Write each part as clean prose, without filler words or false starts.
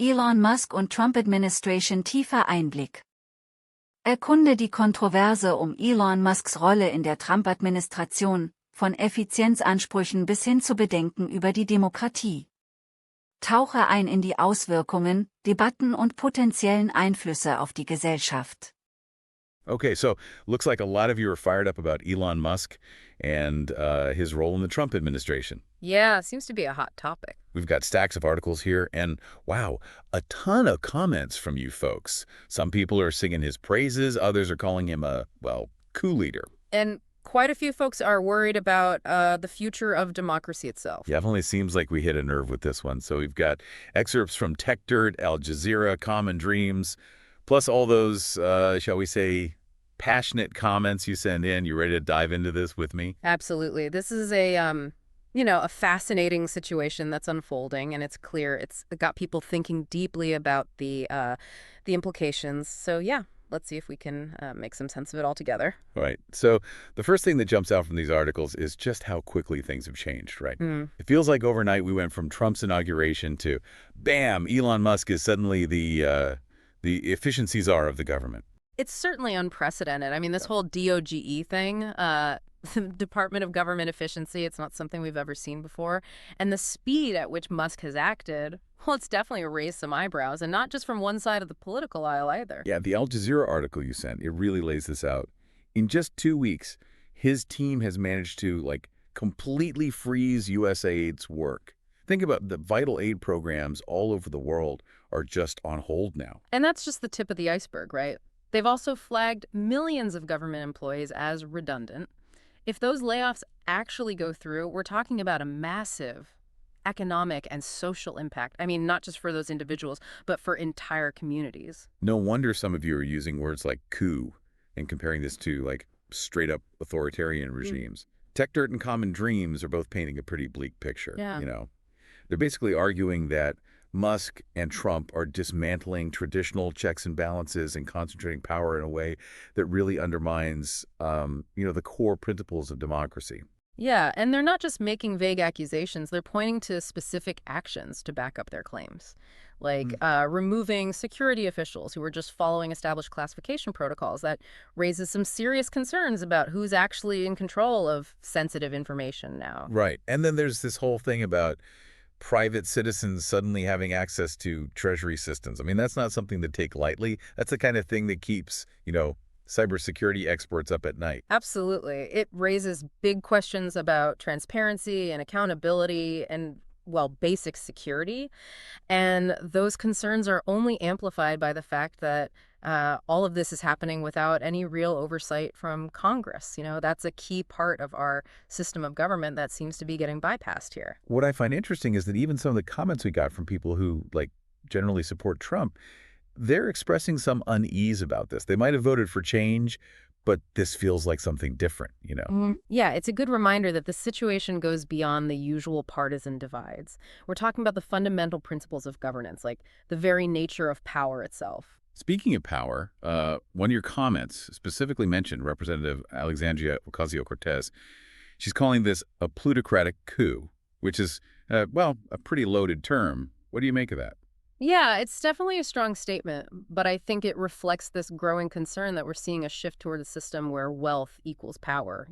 Elon Musk und Trump-Administration Tiefer Einblick. Erkunde die Kontroverse um Elon Musks Rolle in der Trump-Administration, von Effizienzansprüchen bis hin zu Bedenken über die Demokratie. Tauche ein in die Auswirkungen, Debatten und potenziellen Einflüsse auf die Gesellschaft. Okay, so looks like a lot of you are fired up about Elon Musk and his role in the Trump administration. Yeah, seems to be a hot topic. We've got stacks of articles here, and wow, a ton of comments from you folks. Some people are singing his praises, others are calling him a, well, coup leader. And quite a few folks are worried about the future of democracy itself. Definitely seems like we hit a nerve with this one. So we've got excerpts from Tech Dirt, Al Jazeera, Common Dreams, plus all those, shall we say, passionate comments you send in. You ready to dive into this with me? Absolutely. This is a, a fascinating situation that's unfolding, and it's clear it's got people thinking deeply about the implications. So yeah, let's see if we can make some sense of it all together. All right. So the first thing that jumps out from these articles is just how quickly things have changed, right? It feels like overnight we went from Trump's inauguration to, bam, Elon Musk is suddenly the efficiency czar of the government. It's certainly unprecedented. I mean, this whole DOGE thing, the Department of Government Efficiency, it's not something we've ever seen before. And the speed at which Musk has acted, well, it's definitely raised some eyebrows, and not just from one side of the political aisle either. Yeah, the Al Jazeera article you sent, it really lays this out. In just 2 weeks, his team has managed to, completely freeze USAID's work. Think about the vital aid programs all over the world are just on hold now. And that's just the tip of the iceberg, right? They've also flagged millions of government employees as redundant. If those layoffs actually go through, we're talking about a massive economic and social impact. I mean, not just for those individuals, but for entire communities. No wonder some of you are using words like coup and comparing this to, straight up authoritarian regimes. Tech Dirt and Common Dreams are both painting a pretty bleak picture. Yeah. They're basically arguing that Musk and Trump are dismantling traditional checks and balances and concentrating power in a way that really undermines, the core principles of democracy. Yeah, and they're not just making vague accusations. They're pointing to specific actions to back up their claims, like removing security officials who were just following established classification protocols. That raises some serious concerns about who's actually in control of sensitive information now. Right. And then there's this whole thing about private citizens suddenly having access to Treasury systems. I mean, that's not something to take lightly. That's the kind of thing that keeps, cybersecurity experts up at night. Absolutely. It raises big questions about transparency and accountability and, basic security. And those concerns are only amplified by the fact that all of this is happening without any real oversight from Congress. That's a key part of our system of government that seems to be getting bypassed here. What I find interesting is that even some of the comments we got from people who, generally support Trump, they're expressing some unease about this. They might have voted for change, but this feels like something different, Yeah, it's a good reminder that the situation goes beyond the usual partisan divides. We're talking about the fundamental principles of governance, like the very nature of power itself. Speaking of power, one of your comments specifically mentioned Representative Alexandria Ocasio-Cortez. She's calling this a plutocratic coup, which is, a pretty loaded term. What do you make of that? Yeah, it's definitely a strong statement, but I think it reflects this growing concern that we're seeing a shift toward a system where wealth equals power,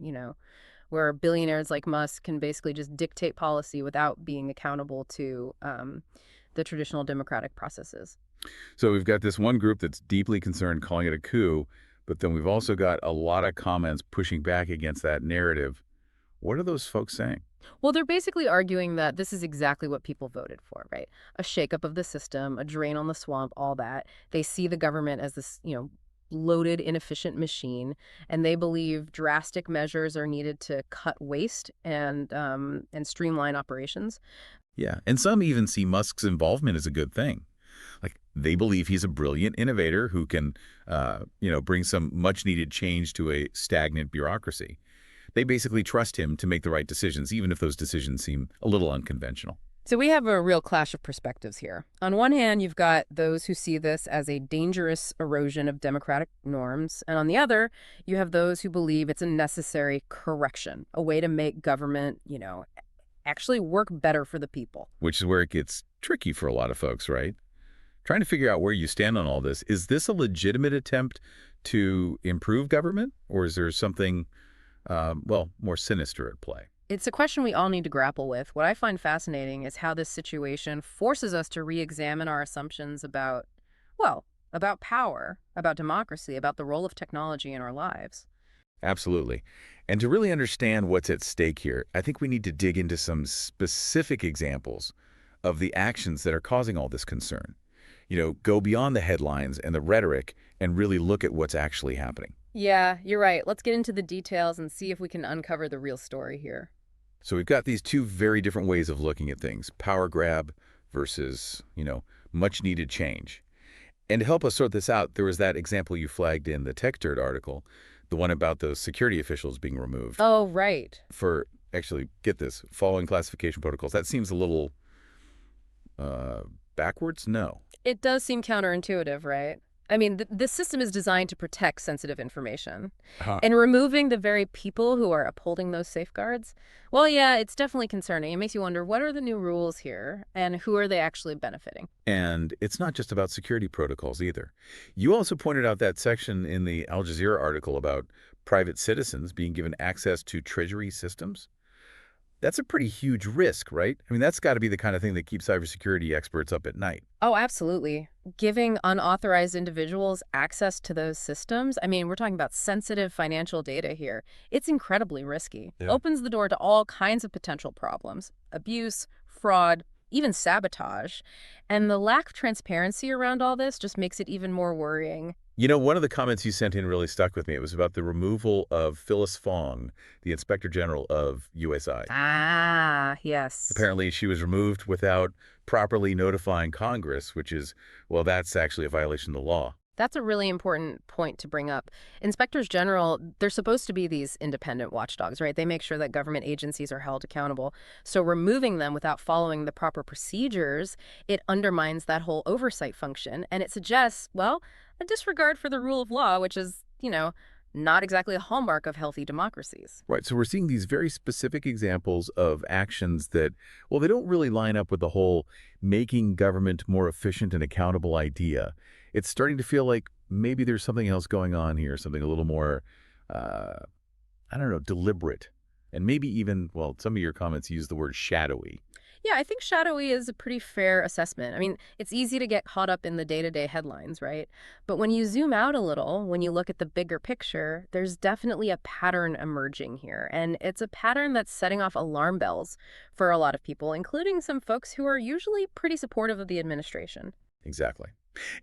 where billionaires like Musk can basically just dictate policy without being accountable to the traditional democratic processes. So we've got this one group that's deeply concerned, calling it a coup, but then we've also got a lot of comments pushing back against that narrative. What are those folks saying? Well, they're basically arguing that this is exactly what people voted for, right? A shakeup of the system, a drain on the swamp, all that. They see the government as this, loaded, inefficient machine, and they believe drastic measures are needed to cut waste and streamline operations. Yeah, and some even see Musk's involvement as a good thing. They believe he's a brilliant innovator who can, bring some much-needed change to a stagnant bureaucracy. They basically trust him to make the right decisions, even if those decisions seem a little unconventional. So we have a real clash of perspectives here. On one hand, you've got those who see this as a dangerous erosion of democratic norms. And on the other, you have those who believe it's a necessary correction, a way to make government, actually work better for the people. Which is where it gets tricky for a lot of folks, right? Trying to figure out where you stand on all this. Is this a legitimate attempt to improve government, or is there something, well, more sinister at play? It's a question we all need to grapple with. What I find fascinating is how this situation forces us to re-examine our assumptions about, well, about power, about democracy, about the role of technology in our lives. Absolutely. And to really understand what's at stake here, I think we need to dig into some specific examples of the actions that are causing all this concern. Go beyond the headlines and the rhetoric and really look at what's actually happening. Yeah, you're right. Let's get into the details and see if we can uncover the real story here. So we've got these two very different ways of looking at things, power grab versus, much needed change. And to help us sort this out, there was that example you flagged in the Tech Dirt article, the one about those security officials being removed. Oh, right. For, actually, get this, following classification protocols. That seems a little backwards? No. It does seem counterintuitive, right? I mean, this system is designed to protect sensitive information. And removing the very people who are upholding those safeguards, well, yeah, it's definitely concerning. It makes you wonder, what are the new rules here, and who are they actually benefiting? And it's not just about security protocols either. You also pointed out that section in the Al Jazeera article about private citizens being given access to treasury systems. That's a pretty huge risk, right? I mean, that's got to be the kind of thing that keeps cybersecurity experts up at night. Oh, absolutely. Giving unauthorized individuals access to those systems, I mean, we're talking about sensitive financial data here. It's incredibly risky. Yeah. Opens the door to all kinds of potential problems: abuse, fraud, even sabotage. And the lack of transparency around all this just makes it even more worrying. One of the comments you sent in really stuck with me. It was about the removal of Phyllis Fong, the Inspector General of USI. Ah, yes. Apparently, she was removed without properly notifying Congress, which is, well, that's actually a violation of the law. That's a really important point to bring up. Inspectors general, they're supposed to be these independent watchdogs, right? They make sure that government agencies are held accountable. So removing them without following the proper procedures, it undermines that whole oversight function. And it suggests, well, a disregard for the rule of law, which is, not exactly a hallmark of healthy democracies. Right. So we're seeing these very specific examples of actions that, well, they don't really line up with the whole making government more efficient and accountable idea. It's starting to feel like maybe there's something else going on here, something a little more, deliberate. And maybe even, well, some of your comments use the word shadowy. Yeah, I think shadowy is a pretty fair assessment. I mean, it's easy to get caught up in the day-to-day headlines, right? But when you zoom out a little, when you look at the bigger picture, there's definitely a pattern emerging here. And it's a pattern that's setting off alarm bells for a lot of people, including some folks who are usually pretty supportive of the administration. Exactly.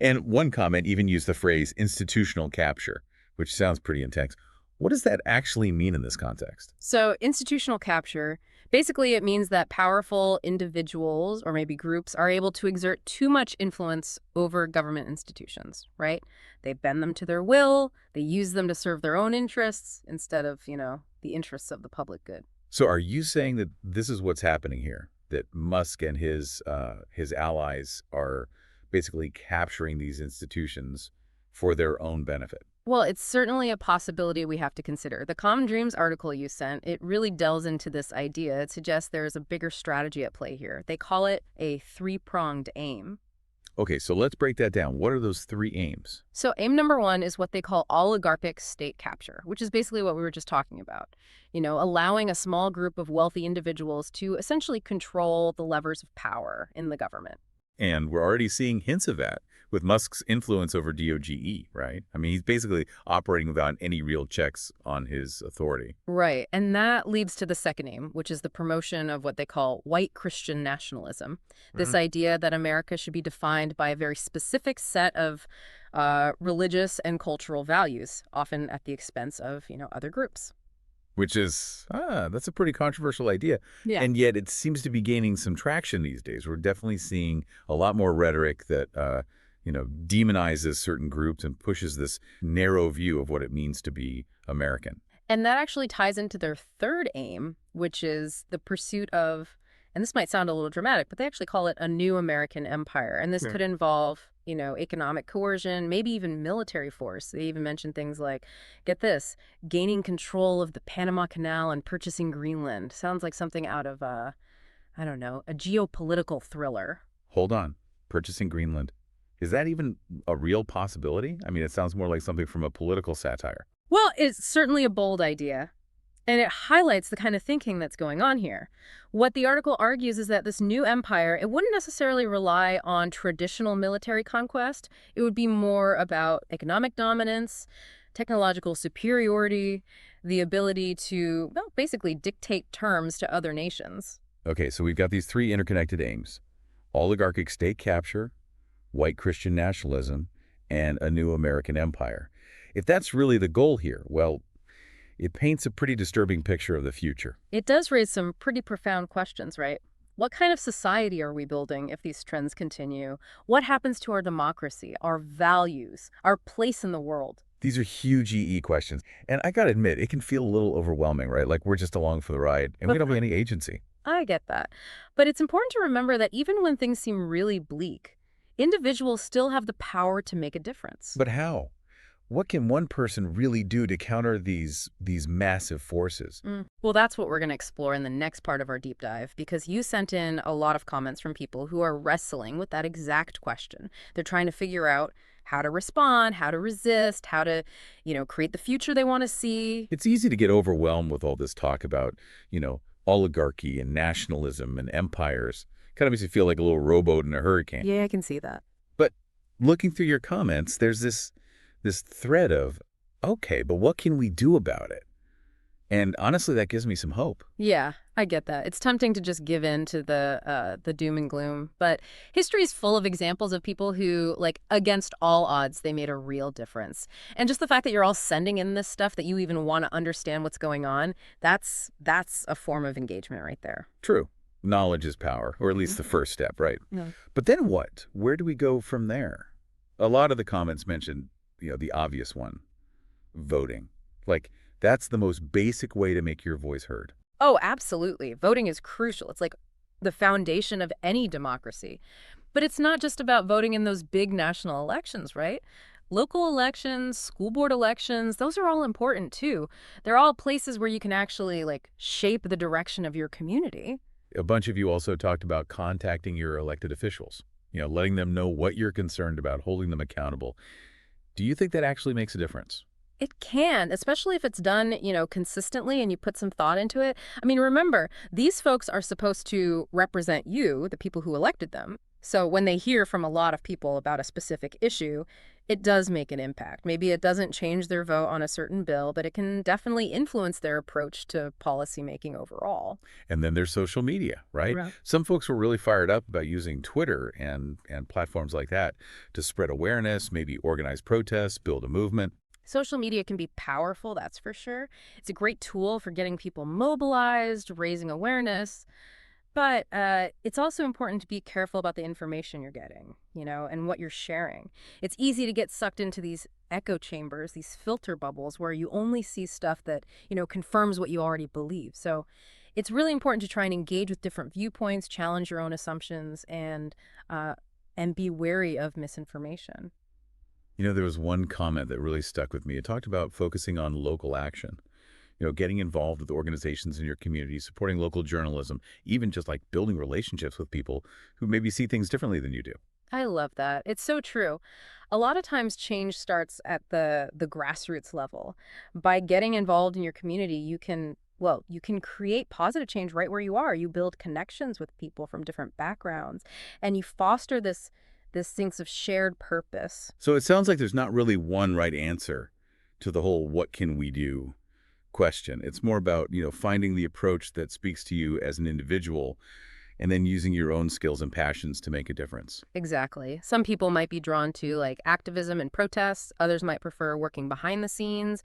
And one comment even used the phrase institutional capture, which sounds pretty intense. What does that actually mean in this context? So institutional capture, basically it means that powerful individuals or maybe groups are able to exert too much influence over government institutions, right? They bend them to their will, they use them to serve their own interests instead of, the interests of the public good. So are you saying that this is what's happening here, that Musk and his allies are basically capturing these institutions for their own benefit? Well, it's certainly a possibility we have to consider. The Common Dreams article you sent, it really delves into this idea. It suggests there's a bigger strategy at play here. They call it a three-pronged aim. Okay, so let's break that down. What are those three aims? So aim number one is what they call oligarchic state capture, which is basically what we were just talking about. Allowing a small group of wealthy individuals to essentially control the levers of power in the government. And we're already seeing hints of that with Musk's influence over DOGE, right? I mean, he's basically operating without any real checks on his authority. Right. And that leads to the second aim, which is the promotion of what they call white Christian nationalism. This idea that America should be defined by a very specific set of religious and cultural values, often at the expense of, other groups. Which is, that's a pretty controversial idea. Yeah. And yet it seems to be gaining some traction these days. We're definitely seeing a lot more rhetoric that, demonizes certain groups and pushes this narrow view of what it means to be American. And that actually ties into their third aim, which is the pursuit of, and this might sound a little dramatic, but they actually call it a new American empire. And this could involve, economic coercion, maybe even military force. They even mention things like, get this, gaining control of the Panama Canal and purchasing Greenland. Sounds like something out of, a geopolitical thriller. Hold on. Purchasing Greenland. Is that even a real possibility? I mean, it sounds more like something from a political satire. Well, it's certainly a bold idea, and it highlights the kind of thinking that's going on here. What the article argues is that this new empire, it wouldn't necessarily rely on traditional military conquest. It would be more about economic dominance, technological superiority, the ability to, well, basically dictate terms to other nations. Okay, so we've got these three interconnected aims: oligarchic state capture, white Christian nationalism, and a new American empire. If that's really the goal here, well, it paints a pretty disturbing picture of the future. It does raise some pretty profound questions, right? What kind of society are we building if these trends continue? What happens to our democracy, our values, our place in the world? These are huge EE questions. And I gotta admit, it can feel a little overwhelming, right? Like we're just along for the ride, and we don't have any agency. I get that. But it's important to remember that even when things seem really bleak, individuals still have the power to make a difference. But how? What can one person really do to counter these massive forces? Well, that's what we're going to explore in the next part of our deep dive, because you sent in a lot of comments from people who are wrestling with that exact question. They're trying to figure out how to respond, how to resist, how to, create the future they want to see. It's easy to get overwhelmed with all this talk about, oligarchy and nationalism and empires. Kind of makes you feel like a little rowboat in a hurricane. Yeah, I can see that. But looking through your comments, there's this thread of, okay, but what can we do about it? And honestly, that gives me some hope. Yeah, I get that. It's tempting to just give in to the doom and gloom, but history is full of examples of people who, like, against all odds, they made a real difference. And just the fact that you're all sending in this stuff, that you even want to understand what's going on, that's a form of engagement right there. True. Knowledge is power, or at least the first step, right? Yeah. But then what? Where do we go from there? A lot of the comments mentioned, the obvious one, voting. Like, that's the most basic way to make your voice heard. Oh, absolutely. Voting is crucial. It's like the foundation of any democracy. But it's not just about voting in those big national elections, right? Local elections, school board elections, those are all important too. They're all places where you can actually, shape the direction of your community. A bunch of you also talked about contacting your elected officials, letting them know what you're concerned about, holding them accountable. Do you think that actually makes a difference? It can, especially if it's done, consistently and you put some thought into it. I mean, remember, these folks are supposed to represent you, the people who elected them. So when they hear from a lot of people about a specific issue, it does make an impact. Maybe it doesn't change their vote on a certain bill, but it can definitely influence their approach to policymaking overall. And then there's social media, right? Right. Some folks were really fired up about using Twitter and platforms like that to spread awareness, maybe organize protests, build a movement. Social media can be powerful, that's for sure. It's a great tool for getting people mobilized, raising awareness. But it's also important to be careful about the information you're getting, and what you're sharing. It's easy to get sucked into these echo chambers, these filter bubbles, where you only see stuff that, confirms what you already believe. So it's really important to try and engage with different viewpoints, challenge your own assumptions, and be wary of misinformation. There was one comment that really stuck with me. It talked about focusing on local action. Getting involved with organizations in your community, supporting local journalism, even just like building relationships with people who maybe see things differently than you do. I love that. It's so true. A lot of times change starts at the grassroots level. By getting involved in your community, you can create positive change right where you are. You build connections with people from different backgrounds, and you foster this sense of shared purpose. So it sounds like there's not really one right answer to the whole "what can we do" question. It's more about, finding the approach that speaks to you as an individual and then using your own skills and passions to make a difference. Exactly. Some people might be drawn to activism and protests. Others might prefer working behind the scenes.